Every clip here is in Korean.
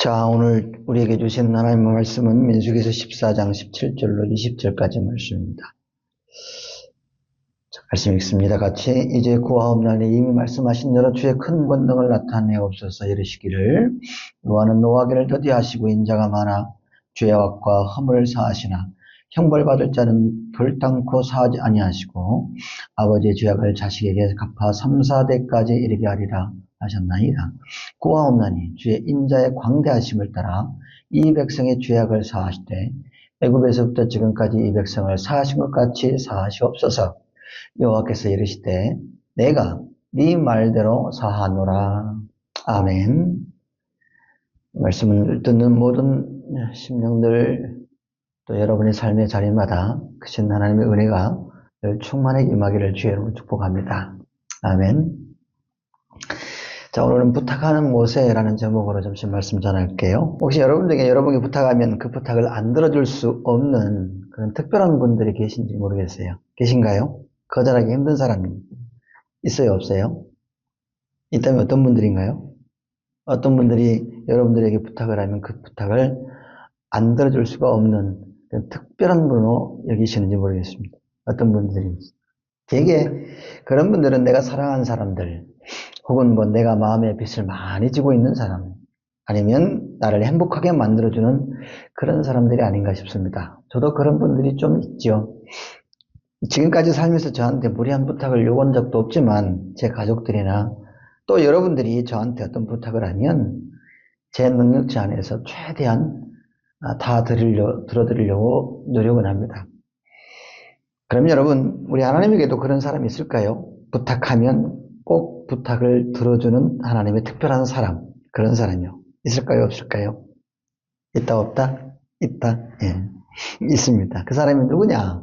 자, 오늘 우리에게 주신 하나님의 말씀은 민수기서 14장 17절로 20절까지 말씀입니다. 자, 말씀 읽습니다. 같이 이제 구하옵나니 이미 말씀하신 여러 주의 큰 권능을 나타내옵소서. 이르시기를 노아는 노하기를 더디하시고 인자가 많아 주의 악과 허물을 사하시나 형벌받을 자는 결단코 사하지 아니하시고 아버지의 죄악을 자식에게 갚아 3, 4대까지 이르게 하리라 하셨나이다. 구하옵나니 주의 인자의 광대하심을 따라 이 백성의 죄악을 사하시되 애굽에서부터 지금까지 이 백성을 사하신 것 같이 사하시옵소서. 여호와께서 이르시되 내가 네 말대로 사하노라. 아멘. 말씀을 듣는 모든 심령들 또 여러분의 삶의 자리마다 크신 하나님의 은혜가 충만하게 임하기를 주의 이름으로 축복합니다. 아멘. 자, 오늘은 부탁하는 모세라는 제목으로 잠시 말씀 전할게요. 혹시 여러분 중에 여러분이 부탁하면 그 부탁을 안 들어줄 수 없는 그런 특별한 분들이 계신지 모르겠어요. 계신가요? 거절하기 힘든 사람이 있어요, 없어요? 있다면 어떤 분들인가요? 어떤 분들이 여러분들에게 부탁을 하면 그 부탁을 안 들어줄 수가 없는 특별한 분으로 여기시는지 모르겠습니다. 어떤 분들이. 되게 그런 분들은 내가 사랑하는 사람들, 혹은 뭐 내가 마음의 빚을 많이 지고 있는 사람, 아니면 나를 행복하게 만들어주는 그런 사람들이 아닌가 싶습니다. 저도 그런 분들이 좀 있죠. 지금까지 살면서 저한테 무리한 부탁을 요구한 적도 없지만 제 가족들이나 또 여러분들이 저한테 어떤 부탁을 하면 제 능력치 안에서 최대한 다 들어드리려고 노력은 합니다. 그럼 여러분, 우리 하나님에게도 그런 사람이 있을까요? 부탁하면 꼭 부탁을 들어주는 하나님의 특별한 사람, 그런 사람이요. 있을까요? 없을까요? 있다, 없다? 있다. 예. 있습니다. 그 사람이 누구냐?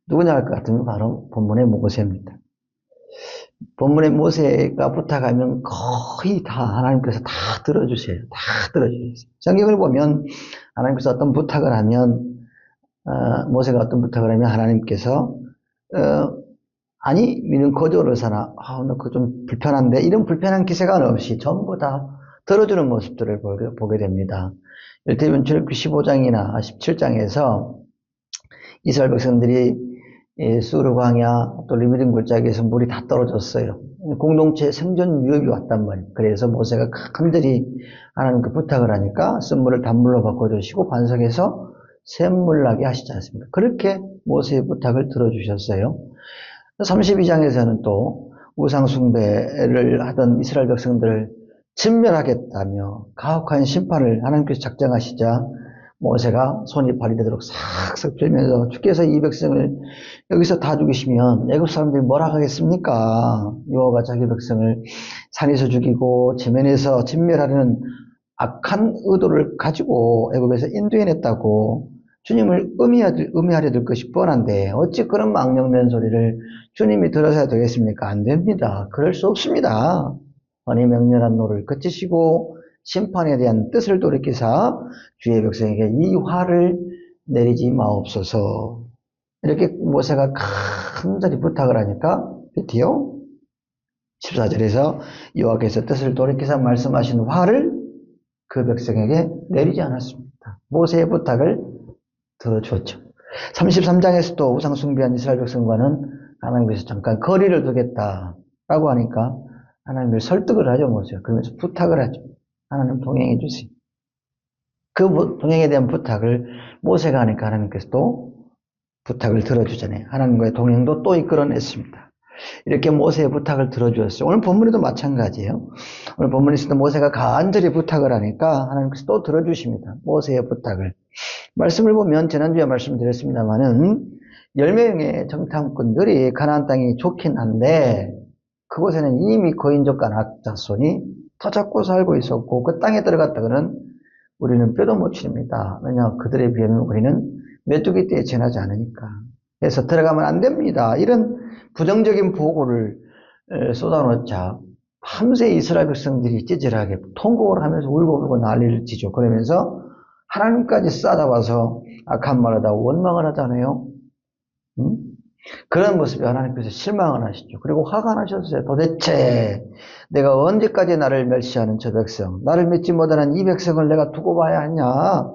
누구냐 할 것 같으면 바로 본문의 모세입니다. 본문의 모세가 부탁하면 거의 다 하나님께서 다 들어주세요. 다 들어주세요. 성경을 보면 하나님께서 어떤 부탁을 하면 모세가 어떤 부탁을 하면 하나님께서 아니 미는 거절을 사나 너 그거 좀 불편한데 이런 불편한 기세가 없이 전부 다 들어주는 모습들을 보게 됩니다. 이를테면 출애굽기 15장이나 17장에서 이스라엘 백성들이 수르 광야 또 리비딘 골짜기에서 물이 다 떨어졌어요. 공동체 생존 위협이 왔단 말이에요. 그래서 모세가 간절히 하나님께 부탁을 하니까 쓴물을 단물로 바꿔주시고 반석에서 샘물 나게 하시지 않습니까? 그렇게 모세의 부탁을 들어주셨어요. 32장에서는 또 우상 숭배를 하던 이스라엘 백성들을 진멸하겠다며 가혹한 심판을 하나님께서 작정하시자 모세가 손이 발이 되도록 싹싹 빌면서 주께서 이 백성을 여기서 다 죽이시면 애굽 사람들이 뭐라 하겠습니까? 여호와가 자기 백성을 산에서 죽이고 지면에서 진멸하려는 악한 의도를 가지고 애굽에서 인도해냈다고 주님을 음해하려 들 것이 뻔한데 어찌 그런 망령된 소리를 주님이 들어서야 되겠습니까? 안 됩니다. 그럴 수 없습니다. 언이 명렬한 노를 그치시고 심판에 대한 뜻을 돌이키사 주의 백성에게 이 화를 내리지 마옵소서. 이렇게 모세가 간절히 부탁을 하니까 드디어 14절에서 여호와께서 뜻을 돌이키사 말씀하신 화를 그 백성에게 내리지 않았습니다. 모세의 부탁을 들어주었죠. 33장에서도 우상 숭배한 이스라엘 백성과는 하나님께서 잠깐 거리를 두겠다라고 하니까 하나님을 설득을 하죠, 모세가. 그러면서 부탁을 하죠. 하나님 동행해 주세요. 그 동행에 대한 부탁을 모세가 하니까 하나님께서 또 부탁을 들어주잖아요. 하나님과의 동행도 또 이끌어냈습니다. 이렇게 모세의 부탁을 들어주었어요. 오늘 본문에도 마찬가지예요. 오늘 본문에서도 모세가 간절히 부탁을 하니까 하나님께서 또 들어주십니다. 모세의 부탁을. 말씀을 보면 지난주에 말씀드렸습니다만은 10명의 정탐꾼들이 가나안 땅이 좋긴 한데 그곳에는 이미 거인족 가나안 자손이 터잡고 살고 있었고 그 땅에 들어갔다가는 우리는 뼈도 못 칩니다. 왜냐 그들에 비하면 우리는 메뚜기 떼에 지나지 않으니까. 그래서 들어가면 안 됩니다. 이런 부정적인 보고를 쏟아놓자 밤새 이스라엘 백성들이 찌질하게 통곡을 하면서 울고 난리를 치죠. 그러면서 하나님까지 싸잡아서 악한 말을 하다 원망을 하잖아요. 그런 모습에 하나님께서 실망을 하시죠. 그리고 화가 나셨어요. 도대체 내가 언제까지 나를 멸시하는 저 백성, 나를 믿지 못하는 이 백성을 내가 두고 봐야 하냐.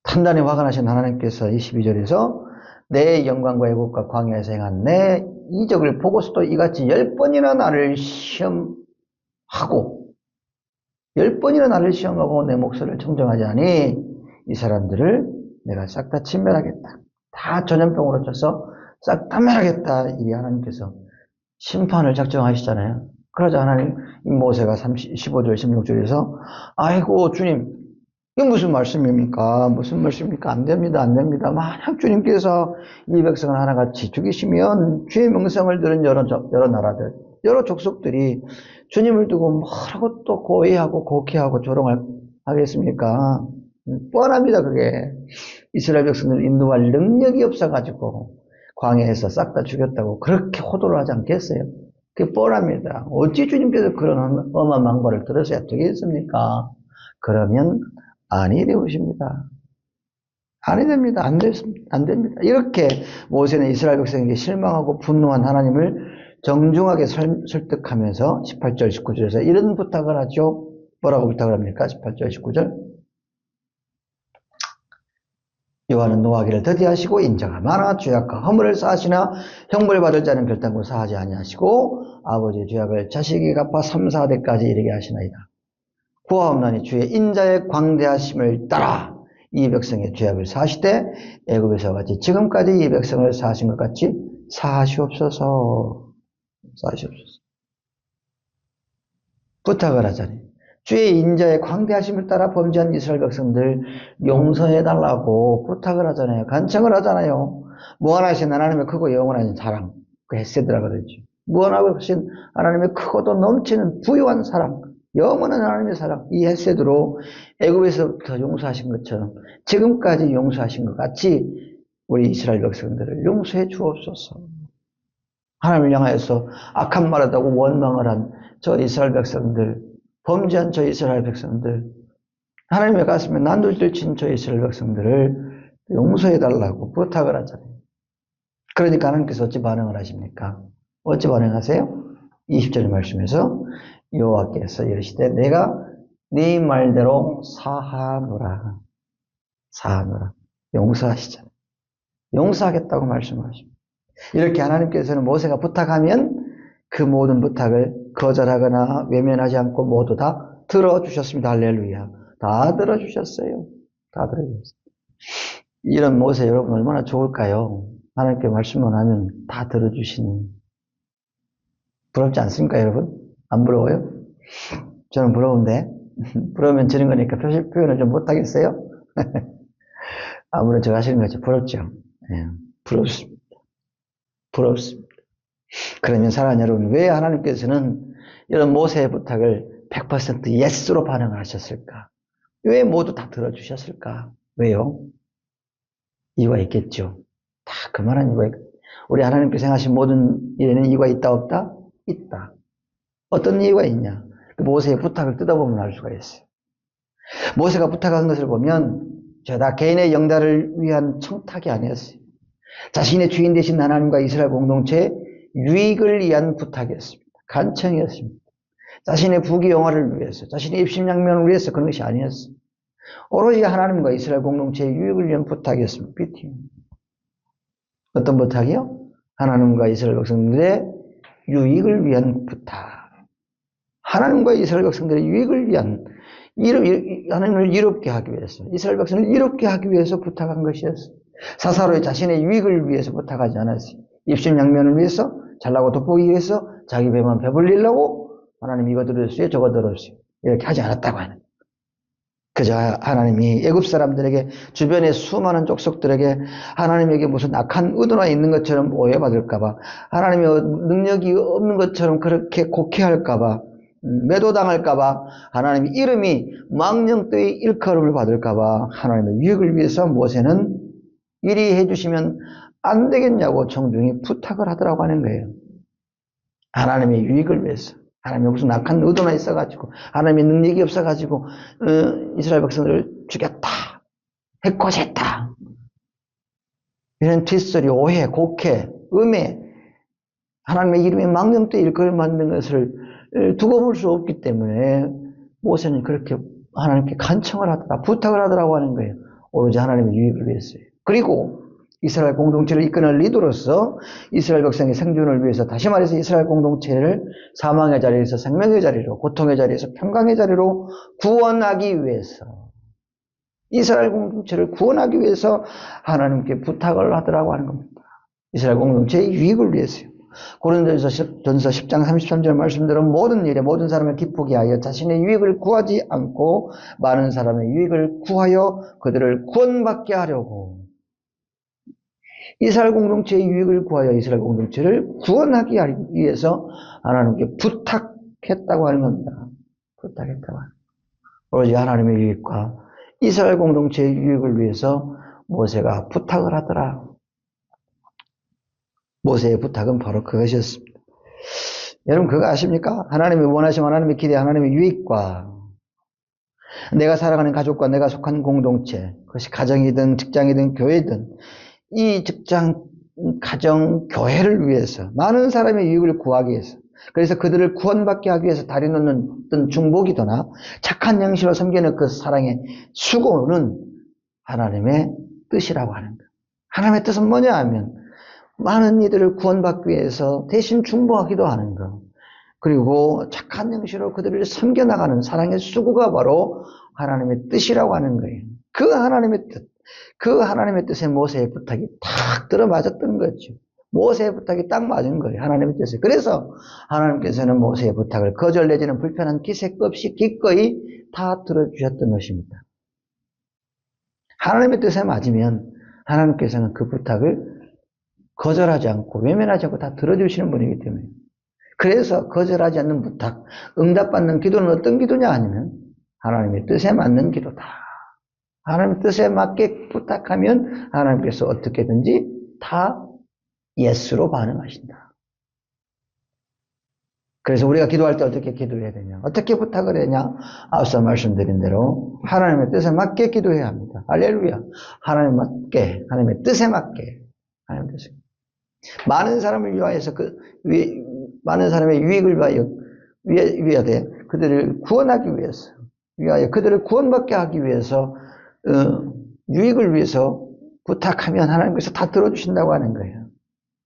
단단히 화가 나신 하나님께서 22절에서 내 영광과 애국과 광야에서 행한 내 이적을 보고서도 이같이 10번이나 나를 시험하고 10번이나 나를 시험하고 내 목소리를 청정하지 않으니 이 사람들을 내가 싹 다 진멸하겠다. 다 전염병으로 쳐서 싹 다 멸하겠다. 이 하나님께서 심판을 작정하시잖아요. 그러자 하나님 모세가 15절 16절에서 아이고 주님 이게 무슨 말씀입니까? 무슨 말씀입니까? 안 됩니다. 안 됩니다. 만약 주님께서 이 백성을 하나같이 죽이시면 주의 명성을 들은 여러 나라들, 여러 족속들이 주님을 두고 뭐라고 또 고해하고 곡해하고 조롱하겠습니까? 뻔합니다. 그게. 이스라엘 백성을 인도할 능력이 없어가지고 광야에서 싹 다 죽였다고 그렇게 호도를 하지 않겠어요? 그게 뻔합니다. 어찌 주님께서 그런 어마어마한 거를 들으셔야 되겠습니까? 그러면 아니 되오십니다. 아니 됩니다. 안 됐습니다. 안 됩니다. 이렇게 모세는 이스라엘 백성에게 실망하고 분노한 하나님을 정중하게 설득하면서 18절, 19절에서 이런 부탁을 하죠. 뭐라고 부탁을 합니까? 18절, 19절. 여호와는 노하기를 더디하시고 인자가 많아 죄악과 허물을 사하시나 형벌받을 자는 결단코 사하지 아니하시고 아버지의 죄악을 자식이 갚아 3, 4대까지 이르게 하시나이다. 구하옵나니 주의 인자의 광대하심을 따라 이 백성의 죄악을 사하시되 애굽에서 같이 지금까지 이 백성을 사하신 것 같이 사하시옵소서. 사하시옵소서. 부탁을 하자니 주의 인자의 광대하심을 따라 범죄한 이스라엘 백성들 용서해달라고 부탁을 하잖아요. 간청을 하잖아요. 무한하신 하나님의 크고 영원하신 사랑, 그 헤세드라고 그러죠. 무한하신 하나님의 크고도 넘치는 부유한 사랑, 영원한 하나님의 사랑, 이 헤세드로 애굽에서부터 용서하신 것처럼 지금까지 용서하신 것 같이 우리 이스라엘 백성들을 용서해 주옵소서. 하나님을 향하여서 악한 말을 하고 원망을 한 저 이스라엘 백성들, 범죄한 저 이스라엘 백성들, 하나님의 가슴에 난도질 친 저 이스라엘 백성들을 용서해달라고 부탁을 하잖아요. 그러니까 하나님께서 어찌 반응을 하십니까? 어찌 반응하세요? 20절 말씀에서 여호와께서 이르시되 내가 네 말대로 사하노라. 사하노라. 용서하시잖아요. 용서하겠다고 말씀하십니다. 이렇게 하나님께서는 모세가 부탁하면 그 모든 부탁을 거절하거나 외면하지 않고 모두 다 들어주셨습니다. 할렐루야. 다 들어주셨어요. 다 들어주셨어요. 이런 모세 여러분 얼마나 좋을까요? 하나님께 말씀만 하면 다 들어주시는. 부럽지 않습니까, 여러분? 안 부러워요? 저는 부러운데. 부러우면 지는 거니까 표현을 좀 못하겠어요? 아무래도 제가 하시는 것이 부럽죠. 네, 부럽습니다. 부럽습니다. 그러면 사랑하는 여러분, 왜 하나님께서는 이런 모세의 부탁을 100% 예스로 반응을 하셨을까? 왜 모두 다 들어주셨을까? 왜요? 이유가 있겠죠. 다 그만한 이유가 있겠죠. 우리 하나님께서 행하신 모든 일에는 이유가 있다 없다? 있다. 어떤 이유가 있냐? 그 모세의 부탁을 뜯어보면 알 수가 있어요. 모세가 부탁한 것을 보면 죄다 개인의 영달을 위한 청탁이 아니었어요. 자신의 주인 되신 하나님과 이스라엘 공동체의 유익을 위한 부탁이었습니다. 간청이었습니다. 자신의 부귀 영화를 위해서, 자신의 입심양면을 위해서 그런 것이 아니었습니다. 오로지 하나님과 이스라엘 공동체의 유익을 위한 부탁이었습니다. 어떤 부탁이요? 하나님과 이스라엘 백성들의 유익을 위한 부탁. 하나님과 이스라엘 백성들의 유익을 위한, 하나님을 이롭게 하기 위해서, 이스라엘 백성을 이롭게 하기 위해서 부탁한 것이었어요. 사사로이 자신의 유익을 위해서 부탁하지 않았어요. 입심양면을 위해서, 잘나고 돋보기 위해서, 자기 배만 배불리려고 하나님 이거 들었어요, 저거 들었어요. 이렇게 하지 않았다고 하는. 그저 하나님이 애굽 사람들에게, 주변의 수많은 족속들에게 하나님에게 무슨 악한 의도가 있는 것처럼 오해받을까봐, 하나님의 능력이 없는 것처럼 그렇게 곡해할까봐, 매도당할까봐, 하나님의 이름이 망령되이 일컬음을 받을까봐 하나님의 유익을 위해서 모세는 이리 해주시면 안 되겠냐고 정중히 부탁을 하더라고 하는 거예요. 하나님의 유익을 위해서. 하나님의 무슨 악한 의도나 있어가지고, 하나님의 능력이 없어가지고, 이스라엘 백성들을 죽였다. 해코지했다. 이런 뒷소리, 오해, 곡해, 음해, 하나님의 이름에 망령되이 일컬을 만든 것을 두고 볼 수 없기 때문에 모세는 그렇게 하나님께 간청을 하더라, 부탁을 하더라고 하는 거예요. 오로지 하나님의 유익을 위해서요. 그리고 이스라엘 공동체를 이끄는 리더로서 이스라엘 백성의 생존을 위해서, 다시 말해서 이스라엘 공동체를 사망의 자리에서 생명의 자리로, 고통의 자리에서 평강의 자리로 구원하기 위해서, 이스라엘 공동체를 구원하기 위해서 하나님께 부탁을 하더라고 하는 겁니다. 이스라엘 공동체의 유익을 위해서요. 고린도전서 10장 33절 말씀대로 모든 일에 모든 사람을 기쁘게 하여 자신의 유익을 구하지 않고 많은 사람의 유익을 구하여 그들을 구원받게 하려고, 이스라엘 공동체의 유익을 구하여 이스라엘 공동체를 구원하기 위해서 하나님께 부탁했다고 하는 겁니다. 부탁했다고 하는, 오로지 하나님의 유익과 이스라엘 공동체의 유익을 위해서 모세가 부탁을 하더라. 모세의 부탁은 바로 그것이었습니다. 여러분 그거 아십니까? 하나님이 원하시면 하나님의 기대, 하나님의 유익과 내가 살아가는 가족과 내가 속한 공동체, 그것이 가정이든 직장이든 교회든, 이 직장, 가정, 교회를 위해서 많은 사람의 유익을 구하기 위해서, 그래서 그들을 구원받게 하기 위해서 다리 놓는 어떤 중복이거나 착한 영시로 섬기는 그 사랑의 수고는 하나님의 뜻이라고 하는 거예요. 하나님의 뜻은 뭐냐 하면 많은 이들을 구원받기 위해서 대신 중보하기도 하는 것, 그리고 착한 영시로 그들을 섬겨나가는 사랑의 수고가 바로 하나님의 뜻이라고 하는 거예요. 그 하나님의 뜻, 그 하나님의 뜻에 모세의 부탁이 탁 들어맞았던 거죠. 모세의 부탁이 딱 맞은 거예요. 하나님의 뜻에. 그래서 하나님께서는 모세의 부탁을 거절 내지는 불편한 기색 없이 기꺼이 다 들어주셨던 것입니다. 하나님의 뜻에 맞으면 하나님께서는 그 부탁을 거절하지 않고 외면하지 않고 다 들어주시는 분이기 때문에, 그래서 거절하지 않는 부탁, 응답받는 기도는 어떤 기도냐 하면 하나님의 뜻에 맞는 기도다. 하나님의 뜻에 맞게 부탁하면 하나님께서 어떻게든지 다 예스로 반응하신다. 그래서 우리가 기도할 때 어떻게 기도해야 되냐, 어떻게 부탁을 해야 되냐, 앞서 말씀드린 대로 하나님의 뜻에 맞게 기도해야 합니다. 할렐루야. 하나님에 맞게, 하나님의 뜻에 맞게, 하나님의 뜻에 많은 사람을 위하여서 많은 사람의 유익을 위하여 그들을 구원하기 위해서, 위하여 그들을 구원받게 하기 위해서, 유익을 위해서 부탁하면 하나님께서 다 들어주신다고 하는 거예요.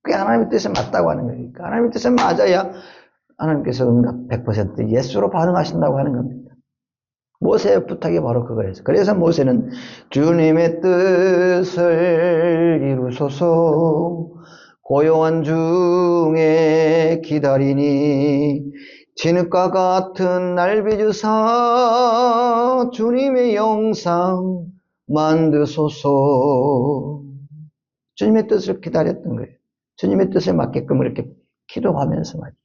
그게 하나님의 뜻에 맞다고 하는 거니까, 하나님의 뜻에 맞아야 하나님께서 응답 100% 예수로 반응하신다고 하는 겁니다. 모세의 부탁이 바로 그거였어요. 그래서 모세는 주님의 뜻을 이루소서, 고요한 중에 기다리니 진흙과 같은 날 비주사 주님의 영상 만드소서. 주님의 뜻을 기다렸던 거예요. 주님의 뜻에 맞게끔 이렇게 기도하면서 말이죠.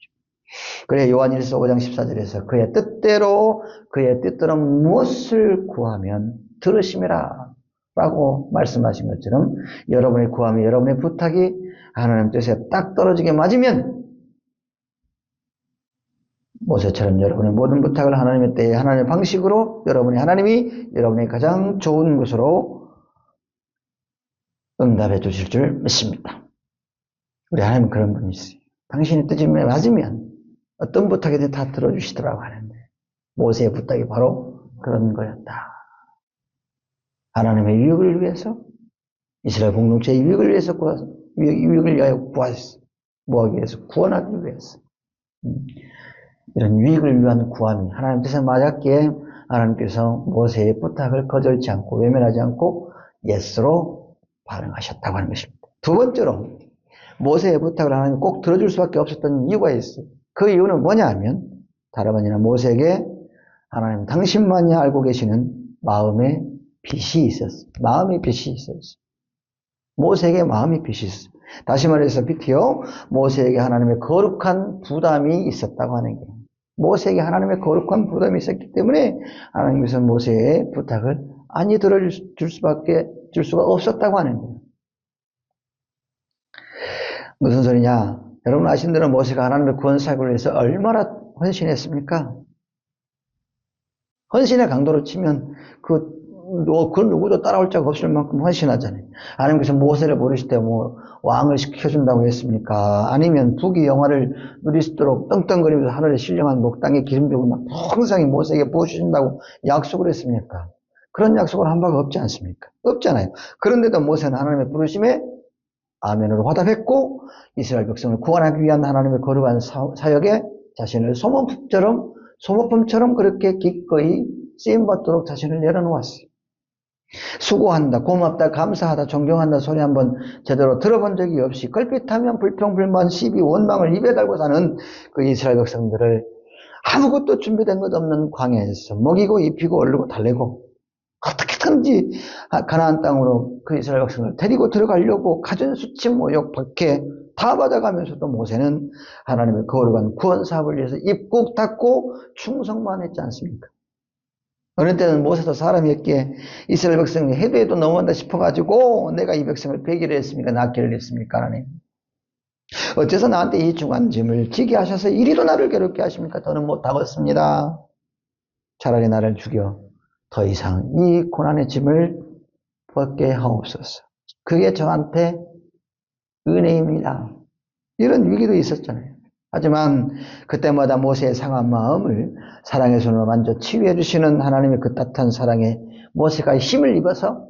그래 요한일서 5장 14절에서 그의 뜻대로 그의 뜻대로 무엇을 구하면 들으심이라 라고 말씀하신 것처럼, 여러분의 구함이, 여러분의 부탁이 하나님 뜻에 딱 떨어지게 맞으면 모세처럼 여러분의 모든 부탁을 하나님의 때에 하나님의 방식으로 하나님이 여러분의 가장 좋은 것으로 응답해 주실 줄 믿습니다. 우리 하나님은 그런 분이세요. 당신의 뜻에 맞으면 어떤 부탁이든 다 들어주시더라고 하는데, 모세의 부탁이 바로 그런 거였다. 하나님의 유익을 위해서, 이스라엘 공동체의 유익을 위해서 유익을 위하여 구하기 위해서, 구원하기 위해서, 이런 유익을 위한 구함이 하나님 뜻에 맞았기에 하나님께서 모세의 부탁을 거절치 않고 외면하지 않고 예스로 반응하셨다고 하는 것입니다. 두 번째로 모세의 부탁을 하나님 꼭 들어줄 수밖에 없었던 이유가 있어요. 그 이유는 뭐냐 하면 다름 아니라 모세에게 하나님 당신만이 알고 계시는 마음의 빛이 있었어요. 마음의 빛이 있었어요. 모세에게 마음의 빛이 있었어요. 다시 말해서 빛이요, 모세에게 하나님의 거룩한 부담이 있었다고 하는 거예요. 모세에게 하나님의 거룩한 부담이 있었기 때문에 하나님께서 모세의 부탁을 안히 들어줄 수가 없었다고 하는 거예요. 무슨 소리냐? 여러분 아시는 대로 모세가 하나님의 구원 사역을 위해서 얼마나 헌신했습니까? 헌신의 강도로 치면 그 그 누구도 따라올 자가 없을 만큼 헌신하잖아요. 하나님께서 모세를 부르실 때 왕을 시켜준다고 했습니까? 아니면 북이 영화를 누릴 수 있도록 떵떵거리면서 하늘에 신령한 목당에 기름주고 풍성히 모세에게 부어주신다고 약속을 했습니까? 그런 약속을 한 바가 없지 않습니까? 없잖아요. 그런데도 모세는 하나님의 부르심에 아멘으로 화답했고, 이스라엘 백성을 구원하기 위한 하나님의 거룩한 사역에 자신을 소모품처럼 그렇게 기꺼이 쓰임받도록 자신을 내려놓았어요. 수고한다, 고맙다, 감사하다, 존경한다 소리 한번 제대로 들어본 적이 없이 걸핏하면 불평불만, 시비, 원망을 입에 달고 사는 그 이스라엘 백성들을 아무것도 준비된 것 없는 광야에서 먹이고 입히고 얼르고 달래고 어떻게든지 가나안 땅으로 그 이스라엘 백성을 데리고 들어가려고 갖은 수치, 모욕, 박해 다 받아가면서도 모세는 하나님의 거룩한 구원 사업을 위해서 입 꾹 닫고 충성만 했지 않습니까? 어느 때는 모세도 사람이었기에 이스라엘 백성이 해도 너무한다 싶어가지고 내가 이 백성을 배기를 했습니까? 낫기를 했습니까? 하나님. 어째서 나한테 이 중한 짐을 지게 하셔서 이리도 나를 괴롭게 하십니까? 더는 못하겠습니다. 차라리 나를 죽여 더 이상 이 고난의 짐을 벗게 하옵소서. 그게 저한테 은혜입니다. 이런 위기도 있었잖아요. 하지만 그때마다 모세의 상한 마음을 사랑의 손으로 만져 치유해 주시는 하나님의 그 따뜻한 사랑에 모세가 힘을 입어서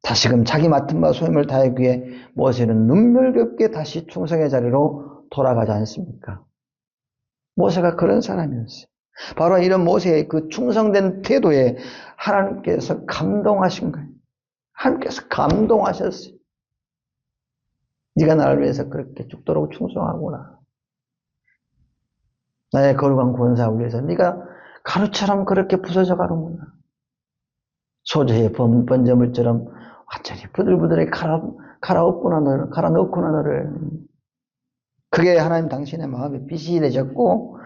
다시금 자기 맡은 바 소임을 다하기 위해 모세는 눈물겹게 다시 충성의 자리로 돌아가지 않습니까? 모세가 그런 사람이었어요. 바로 이런 모세의 그 충성된 태도에 하나님께서 감동하신 거예요. 하나님께서 감동하셨어요. 네가 나를 위해서 그렇게 죽도록 충성하구나. 나의 거룩한 구원사를 위해서 네가 가루처럼 그렇게 부서져 가는구나. 소재의 번제물처럼 완전히 부들부들하게 갈아 넣구나 너를. 그게 하나님 당신의 마음의 빛이 되셨고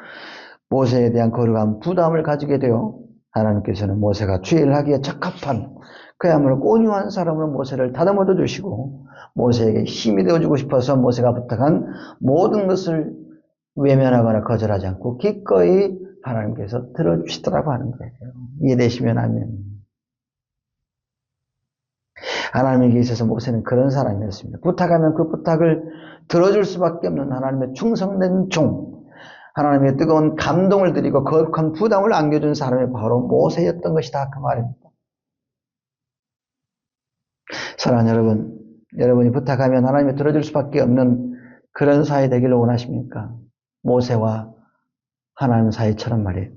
모세에 대한 거룩한 부담을 가지게 되어 하나님께서는 모세가 주의를 하기에 적합한 그야말로 온유한 사람으로 모세를 다듬어 주시고 모세에게 힘이 되어주고 싶어서 모세가 부탁한 모든 것을 외면하거나 거절하지 않고 기꺼이 하나님께서 들어주시더라고 하는 거예요. 이해되시면 아멘. 하나님에게 있어서 모세는 그런 사람이었습니다. 부탁하면 그 부탁을 들어줄 수밖에 없는 하나님의 충성된 종, 하나님의 뜨거운 감동을 드리고 거룩한 부담을 안겨준 사람이 바로 모세였던 것이다 그 말입니다. 사랑하는 여러분, 여러분이 부탁하면 하나님이 들어줄 수밖에 없는 그런 사이 되기를 원하십니까? 모세와 하나님 사이처럼 말이에요.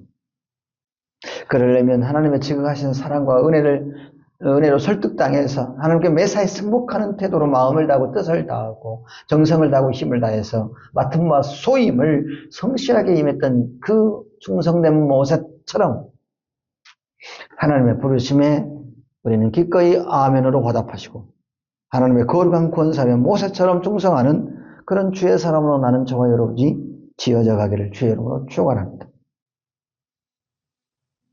그러려면 하나님의 지극하신 사랑과 은혜로 설득당해서 하나님께 매사에 승복하는 태도로 마음을 다하고 뜻을 다하고 정성을 다하고 힘을 다해서 맡은 바 소임을 성실하게 임했던 그 충성된 모세처럼 하나님의 부르심에 우리는 기꺼이 아멘으로 화답하시고 하나님의 거룩한 권사에 모세처럼 충성하는 그런 주의 사람으로 나는 저와 여러분이 지어져 가기를 주의 이름으로 축원합니다.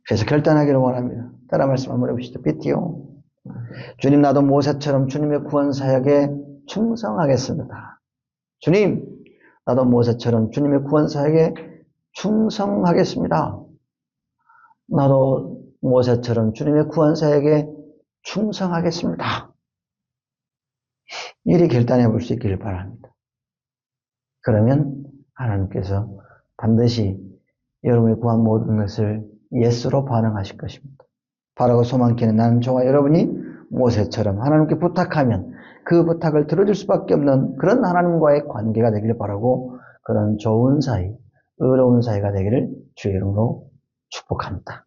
그래서 결단하기를 원합니다. 따라 말씀 한번 해보시죠. 비티오. 주님, 나도 모세처럼 주님의 구원 사역에 충성하겠습니다. 주님, 나도 모세처럼 주님의 구원 사역에 충성하겠습니다. 나도 모세처럼 주님의 구원 사역에 충성하겠습니다. 이리 결단해 볼 수 있기를 바랍니다. 그러면 하나님께서 반드시 여러분이 구한 모든 것을 예스로 반응하실 것입니다. 바라고 소망키는 나는 저와 여러분이 모세처럼 하나님께 부탁하면 그 부탁을 들어줄 수밖에 없는 그런 하나님과의 관계가 되기를 바라고 그런 좋은 사이, 의로운 사이가 되기를 주의 이름으로 축복합니다.